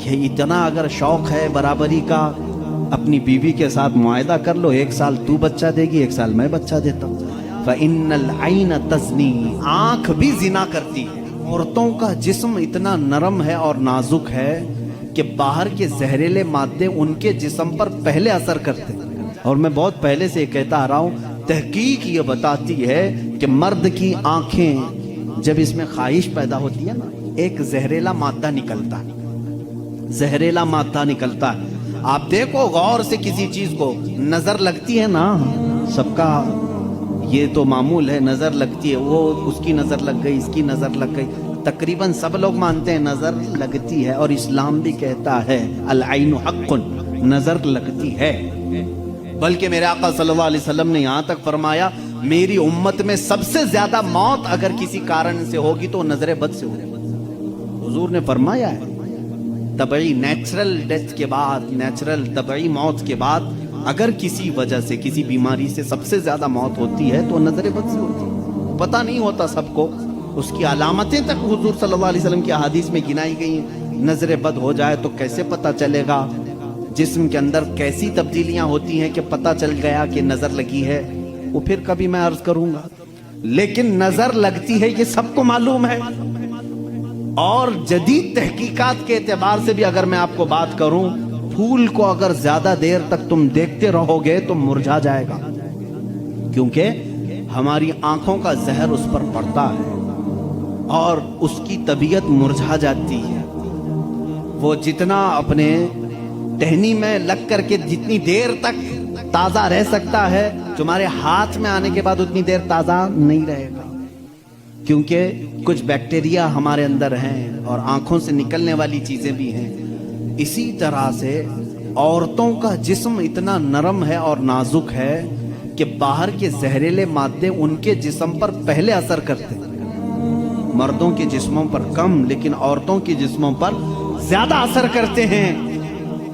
کہ اتنا اگر شوق ہے برابری کا، اپنی بیوی کے ساتھ معاہدہ کر لو، 1 سال تو بچہ دے گی، 1 سال میں بچہ دیتا ہوں۔ فَإِنَّ الْعَيْنَ تَزْنِي، آنکھ بھی زنا کرتی ہے۔ عورتوں کا جسم اتنا نرم ہے اور نازک ہے کہ باہر کے زہریلے مادے ان کے جسم پر پہلے اثر کرتے ہیں۔ اور میں بہت پہلے سے یہ کہتا آ رہا ہوں، تحقیق یہ بتاتی ہے کہ مرد کی آنکھیں جب اس میں خواہش پیدا ہوتی ہے نا، ایک زہریلا مادہ نکلتا ہے، زہریلا مادہ نکلتا ہے۔ آپ دیکھو غور سے کسی چیز کو، نظر لگتی ہے نا، سب کا یہ تو معمول ہے، نظر لگتی ہے، وہ اس کی نظر لگ گئی، اس کی نظر لگ گئی، تقریباً سب لوگ مانتے ہیں نظر لگتی ہے، اور اسلام بھی کہتا ہے العین حق، نظر لگتی ہے۔ بلکہ میرے آقا صلی اللہ علیہ وسلم نے یہاں تک فرمایا، میری امت میں سب سے زیادہ موت اگر کسی کارن سے ہوگی تو نظر بد سے ہوگی۔ حضور نے فرمایا ہے طبعی نیچرل ڈیتھ کے بعد، نیچرل طبعی موت کے بعد اگر کسی وجہ سے، کسی بیماری سے سب سے زیادہ موت ہوتی ہے تو نظر بد سے ہوتی ہے۔ پتہ نہیں ہوتا سب کو، اس کی علامتیں تک حضور صلی اللہ علیہ وسلم کی احادیث میں گنائی گئی ہیں۔ نظر بد ہو جائے تو کیسے پتہ چلے گا؟ جسم کے اندر کیسی تبدیلیاں ہوتی ہیں کہ پتہ چل گیا کہ نظر لگی ہے، وہ پھر کبھی میں عرض کروں گا۔ لیکن نظر لگتی ہے یہ سب کو معلوم ہے، اور جدید تحقیقات کے اعتبار سے بھی اگر میں آپ کو بات کروں، پھول کو اگر زیادہ دیر تک تم دیکھتے رہو گے تو مرجھا جائے گا، کیونکہ ہماری آنکھوں کا زہر اس پر پڑتا ہے اور اس کی طبیعت مرجھا جاتی ہے۔ وہ جتنا اپنے ٹہنی میں لگ کر کے جتنی دیر تک تازہ رہ سکتا ہے، تمہارے ہاتھ میں آنے کے بعد اتنی دیر تازہ نہیں رہے گا، کیونکہ کچھ بیکٹیریا ہمارے اندر ہیں اور آنکھوں سے نکلنے والی چیزیں بھی ہیں۔ اسی طرح سے عورتوں کا جسم اتنا نرم ہے اور نازک ہے کہ باہر کے زہریلے مادے ان کے جسم پر پہلے اثر کرتے ہیں۔ مردوں کے جسموں پر کم، لیکن عورتوں کے جسموں پر زیادہ اثر کرتے ہیں۔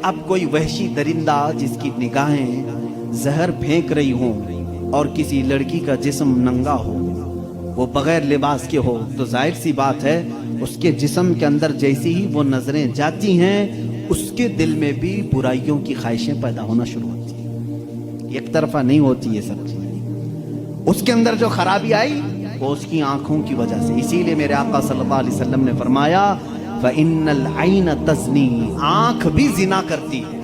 اب کوئی وحشی درندہ جس کی نگاہیں زہر پھینک رہی ہوں اور کسی لڑکی کا جسم ننگا ہو، وہ بغیر لباس کے ہو، تو ظاہر سی بات ہے اس کے جسم کے اندر جیسی ہی وہ نظریں جاتی ہیں، اس کے دل میں بھی برائیوں کی خواہشیں پیدا ہونا شروع ہوتی ہیں۔ ایک طرفہ نہیں ہوتی یہ سب چیزیں، اس کے اندر جو خرابی آئی وہ اس کی آنکھوں کی وجہ سے۔ اسی لیے میرے آقا صلی اللہ علیہ وسلم نے فرمایا فَإِنَّ الْعَيْنَ تَزْنِي، آنکھ بھی زنا کرتی ہے۔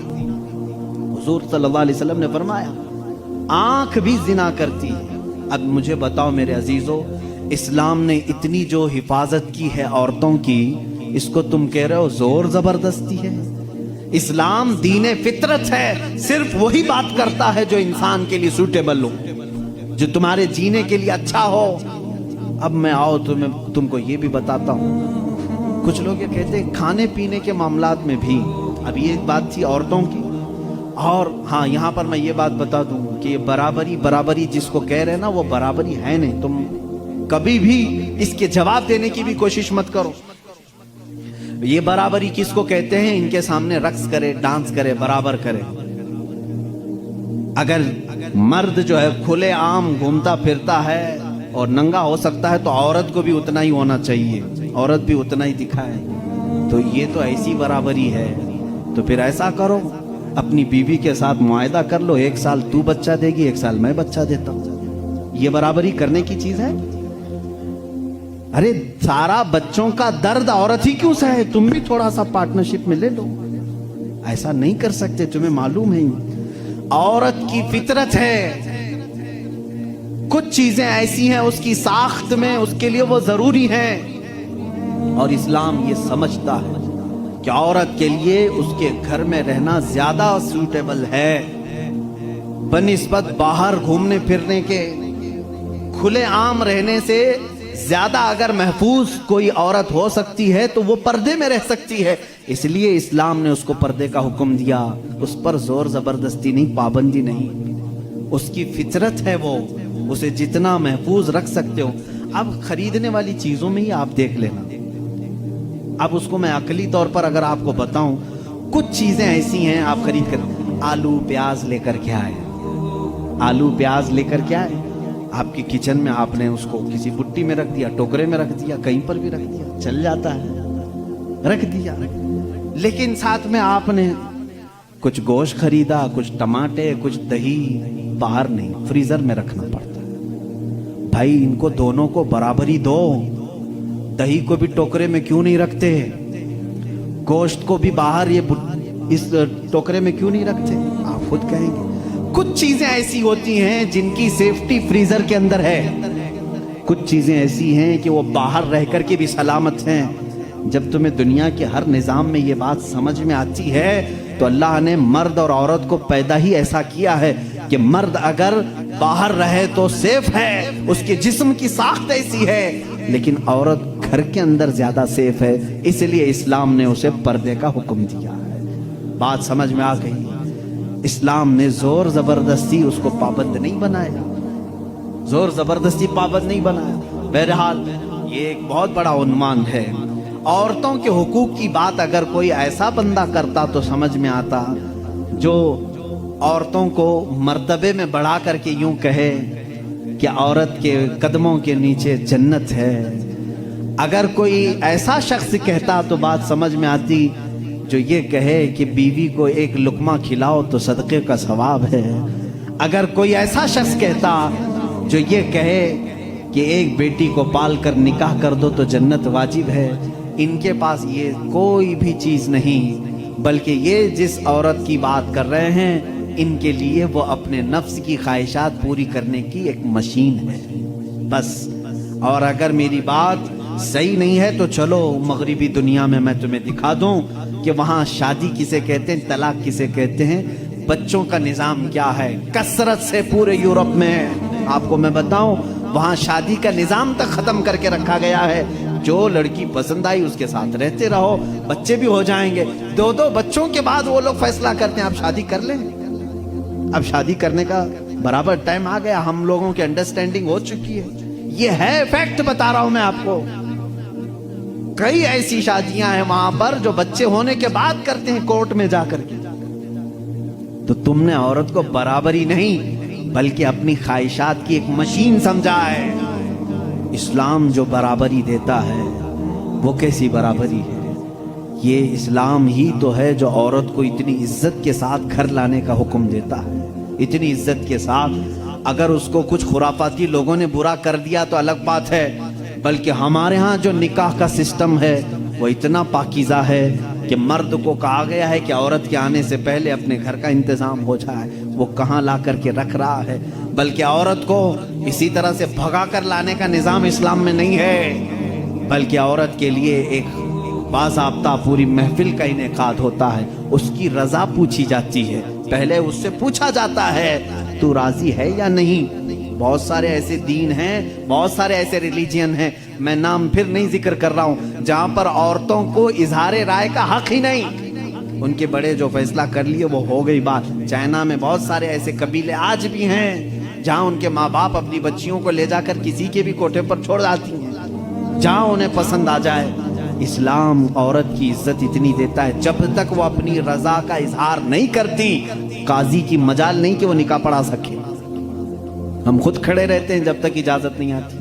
حضور صلی اللہ علیہ وسلم نے فرمایا آنکھ بھی زنا کرتی ہے۔ اب مجھے بتاؤ میرے عزیزو، اسلام نے اتنی جو حفاظت کی ہے عورتوں کی، اس کو تم کہہ رہے ہو زور زبردستی ہے؟ اسلام دین فطرت ہے، صرف وہی بات کرتا ہے جو انسان کے لیے سوٹیبل ہو، جو تمہارے جینے کے لیے اچھا ہو۔ اب میں آؤ تو میں تم کو یہ بھی بتاتا ہوں، کچھ لوگ یہ کہتے ہیں کھانے پینے کے معاملات میں بھی، اب یہ بات تھی عورتوں کی، اور ہاں یہاں پر میں یہ بات بتا دوں کہ یہ برابری جس کو کہہ رہے ہیں نا، وہ برابری ہے نہیں۔ تم کبھی بھی اس کے جواب دینے کی بھی کوشش مت کرو۔ یہ برابری کس کو کہتے ہیں؟ ان کے سامنے رقص کرے، ڈانس کرے، برابر کرے۔ اگر مرد جو ہے کھلے عام گھومتا پھرتا ہے اور ننگا ہو سکتا ہے تو عورت کو بھی اتنا ہی ہونا چاہیے، عورت بھی اتنا ہی دکھائے، تو یہ تو ایسی برابری ہے۔ تو پھر ایسا کرو، اپنی بیوی کے ساتھ معاہدہ کر لو، 1 سال تو بچہ دے گی، 1 سال میں بچہ دیتا ہوں۔ یہ برابری کرنے کی چیز ہے؟ ارے سارا بچوں کا درد عورت ہی کیوں سہے؟ تم بھی تھوڑا سا پارٹنرشپ میں لے لو۔ ایسا نہیں کر سکتے، تمہیں معلوم ہے عورت کی فطرت ہے، کچھ چیزیں ایسی ہیں اس کی ساخت میں، اس کے لیے وہ ضروری ہیں، اور اسلام یہ سمجھتا ہے کہ عورت کے لیے اس کے گھر میں رہنا زیادہ سوٹیبل ہے بنسبت باہر گھومنے پھرنے کے۔ کھلے عام رہنے سے زیادہ اگر محفوظ کوئی عورت ہو سکتی ہے تو وہ پردے میں رہ سکتی ہے، اس لیے اسلام نے اس کو پردے کا حکم دیا۔ اس پر زور زبردستی نہیں، پابندی نہیں، اس کی فطرت ہے، وہ اسے جتنا محفوظ رکھ سکتے ہو۔ اب خریدنے والی چیزوں میں ہی آپ دیکھ لینا، اب اس کو میں عقلی طور پر اگر آپ کو بتاؤں، کچھ چیزیں ایسی ہیں آپ خرید کر، آلو پیاز لے کر کے آئے، آلو پیاز لے کر کے آئے، آپ کی کچن میں آپ نے اس کو کسی بٹی میں رکھ دیا، ٹوکرے میں رکھ دیا، کہیں پر بھی رکھ دیا، چل جاتا ہے، رکھ دیا۔ لیکن ساتھ میں آپ نے کچھ گوشت خریدا, کچھ ٹماٹے, کچھ دہی, باہر نہیں فریزر میں رکھنا پڑتا ہے. بھائی ان کو دونوں کو برابری دو. دہی کو بھی ٹوکرے میں کیوں نہیں رکھتے, گوشت کو بھی باہر یہ اس ٹوکرے میں کیوں نہیں رکھتے؟ آپ خود کہیں گے. کچھ چیزیں ایسی ہوتی ہیں جن کی سیفٹی فریزر کے اندر ہے, کچھ چیزیں ایسی ہیں کہ وہ باہر رہ کر کے بھی سلامت ہیں. جب تمہیں دنیا کے ہر نظام میں یہ بات سمجھ میں آتی ہے تو اللہ نے مرد اور عورت کو پیدا ہی ایسا کیا ہے کہ مرد اگر باہر رہے تو سیف ہے, اس کے جسم کی ساخت ایسی ہے, لیکن عورت گھر کے اندر زیادہ سیف ہے. اس لیے اسلام نے اسے پردے کا حکم دیا ہے. بات سمجھ میں آ گئی؟ اسلام نے زور زبردستی اس کو پابند نہیں بنایا, زور زبردستی پابند نہیں بنایا. بہرحال یہ ایک بہت بڑا عنوان ہے. عورتوں کے حقوق کی بات اگر کوئی ایسا بندہ کرتا تو سمجھ میں آتا جو عورتوں کو مرتبے میں بڑھا کر کے یوں کہے کہ عورت کے قدموں کے نیچے جنت ہے. اگر کوئی ایسا شخص کہتا تو بات سمجھ میں آتی جو یہ کہے کہ بیوی کو ایک لقمہ کھلاؤ تو صدقے کا ثواب ہے. اگر کوئی ایسا شخص کہتا جو یہ کہے کہ ایک بیٹی کو پال کر نکاح کر دو تو جنت واجب ہے, ان کے پاس یہ کوئی بھی چیز نہیں, بلکہ یہ جس عورت کی بات کر رہے ہیں ان کے لیے وہ اپنے نفس کی خواہشات پوری کرنے کی ایک مشین ہے بس. اور اگر میری بات صحیح نہیں ہے تو چلو مغربی دنیا میں تمہیں دکھا دوں کہ وہاں شادی کسے کہتے ہیں, طلاق کسے کہتے ہیں, بچوں کا نظام کیا ہے. کثرت سے پورے یورپ میں آپ کو میں بتاؤں وہاں شادی کا نظام تک ختم کر کے رکھا گیا ہے. جو لڑکی پسند آئی اس کے ساتھ رہتے رہو, بچے بھی ہو جائیں گے. 2 بچوں کے بعد وہ لوگ فیصلہ کرتے ہیں اب شادی کر لیں. اب شادی کرنے کا برابر ٹائم آ گیا, ہم لوگوں کی انڈرسٹینڈنگ ہو چکی ہے. یہ ہے فیکٹ بتا رہا ہوں میں آپ کو. کئی ایسی شادیاں ہیں وہاں پر جو بچے ہونے کے بعد کرتے ہیں کورٹ میں جا کر کے. تو تم نے عورت کو برابری نہیں بلکہ اپنی خواہشات کی ایک مشین سمجھا ہے. اسلام جو برابری دیتا ہے وہ کیسی برابری ہے؟ یہ اسلام ہی تو ہے جو عورت کو اتنی عزت کے ساتھ گھر لانے کا حکم دیتا ہے, اتنی عزت کے ساتھ. اگر اس کو کچھ خرافاتی لوگوں نے برا کر دیا تو الگ بات ہے, بلکہ ہمارے ہاں جو نکاح کا سسٹم ہے وہ اتنا پاکیزہ ہے کہ مرد کو کہا گیا ہے کہ عورت کے آنے سے پہلے اپنے گھر کا انتظام ہو جائے. وہ کہاں لا کر کے رکھ رہا ہے, بلکہ عورت کو اسی طرح سے بھگا کر لانے کا نظام اسلام میں نہیں ہے, بلکہ عورت کے لیے ایک باضابطہ پوری محفل کا انعقاد ہوتا ہے. اس کی رضا پوچھی جاتی ہے, پہلے اس سے پوچھا جاتا ہے تو راضی ہے یا نہیں. بہت سارے ایسے دین ہیں, بہت سارے ایسے ریلیجین ہیں, میں نام پھر نہیں ذکر کر رہا ہوں, جہاں پر عورتوں کو اظہار رائے کا حق ہی نہیں. ان کے بڑے جو فیصلہ کر لیے وہ ہو گئی بات. چائنا میں بہت سارے ایسے قبیلے آج بھی ہیں جہاں ان کے ماں باپ اپنی بچیوں کو لے جا کر کسی کے بھی کوٹھے پر چھوڑ جاتی ہیں جہاں انہیں پسند آ جائے. اسلام عورت کی عزت اتنی دیتا ہے جب تک وہ اپنی رضا کا اظہار نہیں کرتی قاضی کی مجال نہیں کہ وہ نکاح پڑھا سکے. ہم خود کھڑے رہتے ہیں جب تک اجازت نہیں آتی.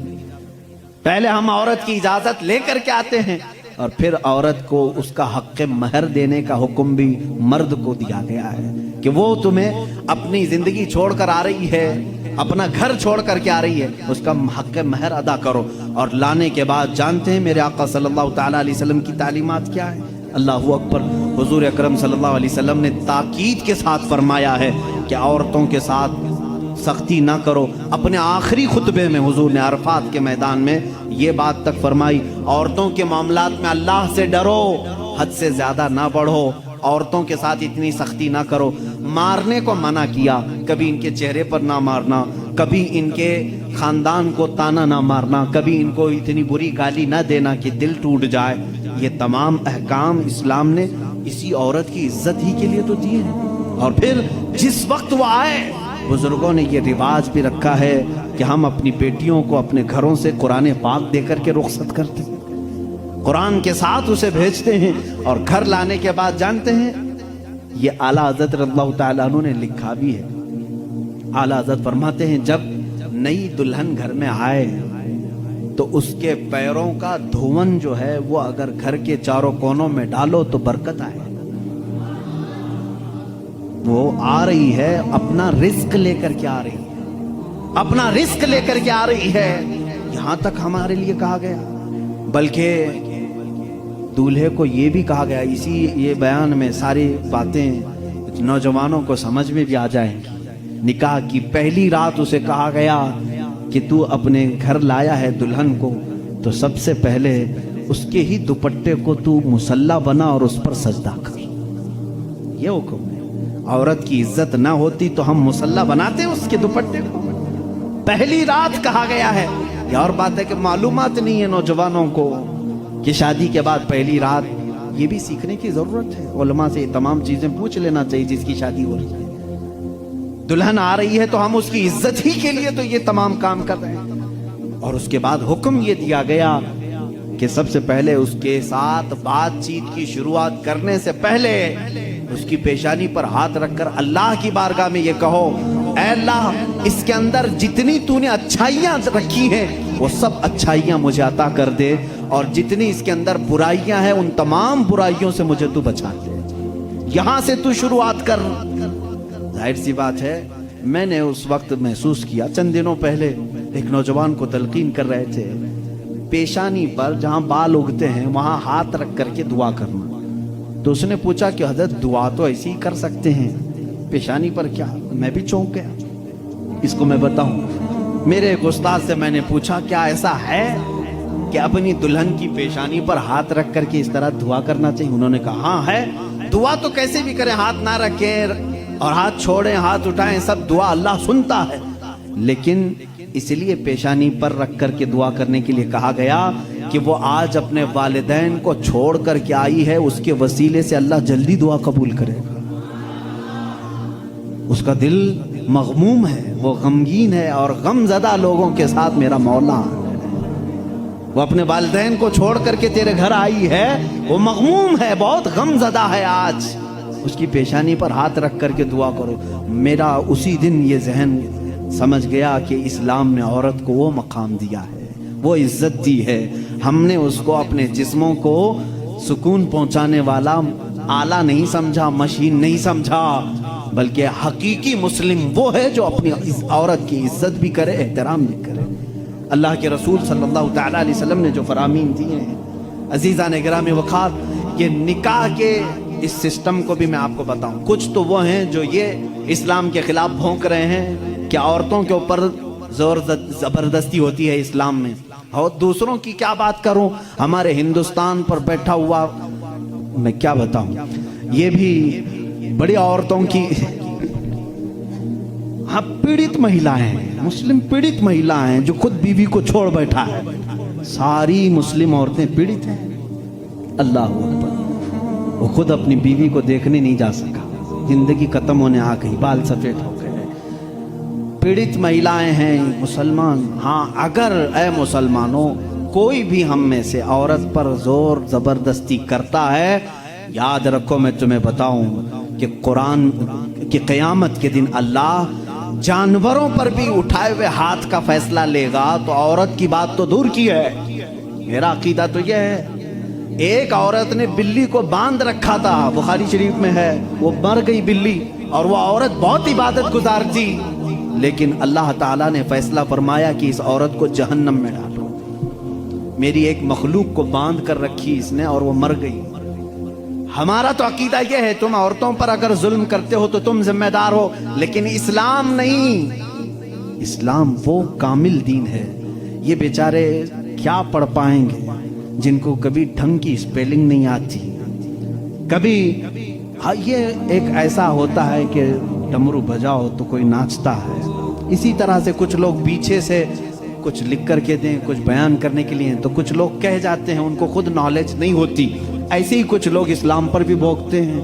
پہلے ہم عورت کی اجازت لے کر کے آتے ہیں اور پھر عورت کو اس کا حق مہر دینے کا حکم بھی مرد کو دیا گیا ہے کہ وہ تمہیں اپنی زندگی چھوڑ کر آ رہی ہے, اپنا گھر چھوڑ کر کے آ رہی ہے, اس کا حق مہر ادا کرو. اور لانے کے بعد جانتے ہیں میرے آقا صلی اللہ تعالیٰ علیہ وسلم کی تعلیمات کیا ہے؟ اللہ اکبر. حضور اکرم صلی اللہ علیہ وسلم نے تاکید کے ساتھ فرمایا ہے کہ عورتوں کے ساتھ سختی نہ کرو. اپنے آخری خطبے میں حضور نے عرفات کے میدان میں یہ بات تک فرمائی, عورتوں کے معاملات میں اللہ سے ڈرو, حد سے زیادہ نہ بڑھو, عورتوں کے ساتھ اتنی سختی نہ کرو. مارنے کو منع کیا, کبھی ان کے چہرے پر نہ مارنا, کبھی ان کے خاندان کو تانا نہ مارنا, کبھی ان کو اتنی بری گالی نہ دینا کہ دل ٹوٹ جائے. یہ تمام احکام اسلام نے اسی عورت کی عزت ہی کے لیے تو دیے ہیں. اور پھر جس وقت وہ آئے, بزرگوں نے یہ رواج بھی رکھا ہے کہ ہم اپنی بیٹیوں کو اپنے گھروں سے قرآن پاک دے کر کے رخصت کرتے ہیں, قرآن کے ساتھ اسے بھیجتے ہیں. اور گھر لانے کے بعد جانتے ہیں یہ اعلیٰ حضرت رضی اللہ تعالیٰ عنہ نے لکھا بھی ہے. اعلیٰ حضرت فرماتے ہیں جب نئی دلہن گھر میں آئے تو اس کے پیروں کا دھون جو ہے وہ اگر گھر کے چاروں کونوں میں ڈالو تو برکت آئے. وہ آ رہی ہے اپنا رزق لے کر کے آ رہی ہے، اپنا رزق لے کر کے آ رہی ہے، یہاں تک ہمارے لیے کہا گیا۔ بلکہ دولہے کو یہ بھی کہا گیا، اسی یہ بیان میں ساری باتیں نوجوانوں کو سمجھ میں بھی آ جائیں گی۔ نکاح کی پہلی رات اسے کہا گیا کہ تو اپنے گھر لایا ہے دلہن کو تو سب سے پہلے اس کے ہی دوپٹے کو تو مصلی بنا اور اس پر سجدہ کر۔ یہ حکم ہے۔ عورت کی عزت نہ ہوتی تو ہم مصلی بناتے اس کے دوپٹے کو؟ پہلی رات کہا گیا ہے۔ یہ اور بات ہے کہ معلومات نہیں ہے نوجوانوں کو کہ شادی کے بعد پہلی رات، یہ بھی سیکھنے کی ضرورت ہے۔ علماء سے یہ تمام چیزیں پوچھ لینا چاہیے جس کی شادی ہو رہی ہے۔ دلہن آ رہی ہے تو ہم اس کی عزت ہی کے لیے تو یہ تمام کام کر رہے ہیں۔ اور اس کے بعد حکم یہ دیا گیا کہ سب سے پہلے اس کے ساتھ بات چیت کی شروعات کرنے سے پہلے اس کی پیشانی پر ہاتھ رکھ کر اللہ کی بارگاہ میں یہ کہو، اے اللہ، اس کے اندر جتنی تو نے اچھائیاں رکھی ہیں وہ سب اچھائیاں مجھے عطا کر دے، اور جتنی اس کے اندر برائیاں ہیں ان تمام برائیوں سے مجھے تو بچا دے۔ یہاں سے تو شروعات کر۔ ظاہر سی بات ہے، میں نے اس وقت محسوس کیا، چند دنوں پہلے ایک نوجوان کو تلقین کر رہے تھے، پیشانی پر جہاں بال اگتے ہیں وہاں ہاتھ رکھ کر کے دعا کرنا۔ تو اس نے پوچھا کہ حضرت دعا تو ایسی ہی کر سکتے ہیں، پیشانی پر کیا؟ میں بھی چونک گیا۔ اس کو میں بتاؤں، میرے ایک استاد سے میں نے پوچھا کیا ایسا ہے کہ اپنی دلہن کی پیشانی پر ہاتھ رکھ کر کے اس طرح دعا کرنا چاہیے؟ انہوں نے کہا ہاں ہے۔ دعا تو کیسے بھی کریں، ہاتھ نہ رکھیں اور ہاتھ چھوڑیں، ہاتھ اٹھائیں، سب دعا اللہ سنتا ہے، لیکن اس لیے پیشانی پر رکھ کر کے دعا کرنے کے لیے کہا گیا کہ وہ آج اپنے والدین کو چھوڑ کر کے آئی ہے، اس کے وسیلے سے اللہ جلدی دعا قبول کرے گا۔ اس کا دل مغموم ہے، وہ غمگین ہے، اور غم زدہ لوگوں کے ساتھ میرا مولا ہے۔ وہ اپنے والدین کو چھوڑ کر کے تیرے گھر آئی ہے، وہ مغموم ہے، بہت غم زدہ ہے، آج اس کی پیشانی پر ہاتھ رکھ کر کے دعا کرو۔ میرا اسی دن یہ ذہن سمجھ گیا کہ اسلام نے عورت کو وہ مقام دیا ہے، وہ عزت دی ہے۔ ہم نے اس کو اپنے جسموں کو سکون پہنچانے والا آلہ نہیں سمجھا، مشین نہیں سمجھا، بلکہ حقیقی مسلم وہ ہے جو اپنی عورت کی عزت بھی کرے، احترام بھی کرے۔ اللہ کے رسول صلی اللہ تعالیٰ علیہ وسلم نے جو فرامین دیے ہیں، عزیزان گرامی وقار، یہ نکاح کے اس سسٹم کو بھی میں آپ کو بتاؤں۔ کچھ تو وہ ہیں جو یہ اسلام کے خلاف بھونک رہے ہیں کہ عورتوں کے اوپر زور زبردستی ہوتی ہے اسلام میں، اور دوسروں کی کیا بات کروں، ہمارے ہندوستان پر بیٹھا ہوا میں کیا بتاؤں، یہ بھی بڑی عورتوں کی ہاں پیڑت مہیلائیں ہیں، مسلم پیڑت مہیلائیں ہیں جو خود بیوی کو چھوڑ بیٹھا ہے۔ ساری مسلم عورتیں پیڑت ہیں، اللہ اکبر۔ وہ خود اپنی بیوی کو دیکھنے نہیں جا سکا، زندگی ختم ہونے آ گئی، بال سفید ہو گئے، پیڑت مہیلائیں ہیں مسلمان۔ ہاں اگر اے مسلمانوں کوئی بھی ہم میں سے عورت پر زور زبردستی کرتا ہے، یاد رکھو میں تمہیں بتاؤں کہ قرآن کی قیامت کے دن اللہ جانوروں پر بھی اٹھائے ہوئے ہاتھ کا فیصلہ لے گا، تو عورت کی بات تو دور کی ہے۔ میرا عقیدہ تو یہ ہے، ایک عورت نے بلی کو باندھ رکھا تھا، بخاری شریف میں ہے، وہ مر گئی بلی، اور وہ عورت بہت عبادت گزار تھی، لیکن اللہ تعالیٰ نے فیصلہ فرمایا کہ اس عورت کو جہنم میں ڈالو۔ میری ایک مخلوق کو باندھ کر رکھی اس نے اور وہ مر گئی۔ ہمارا تو عقیدہ یہ ہے تم عورتوں پر اگر ظلم کرتے ہو تو تم ذمہ دار ہو، لیکن اسلام نہیں۔ اسلام وہ کامل دین ہے۔ یہ بیچارے کیا پڑھ پائیں گے جن کو کبھی ڈھنگ کی اسپیلنگ نہیں آتی، کبھی یہ ایک ایسا ہوتا ہے کہ ڈمرو بجاؤ تو کوئی ناچتا ہے، اسی طرح سے کچھ لوگ پیچھے سے کچھ لکھ کر کے دیں، کچھ بیان کرنے کے لیے، تو کچھ لوگ کہہ جاتے ہیں، ان کو خود نالج نہیں ہوتی۔ ایسے ہی کچھ لوگ اسلام پر بھی بھوکتے ہیں،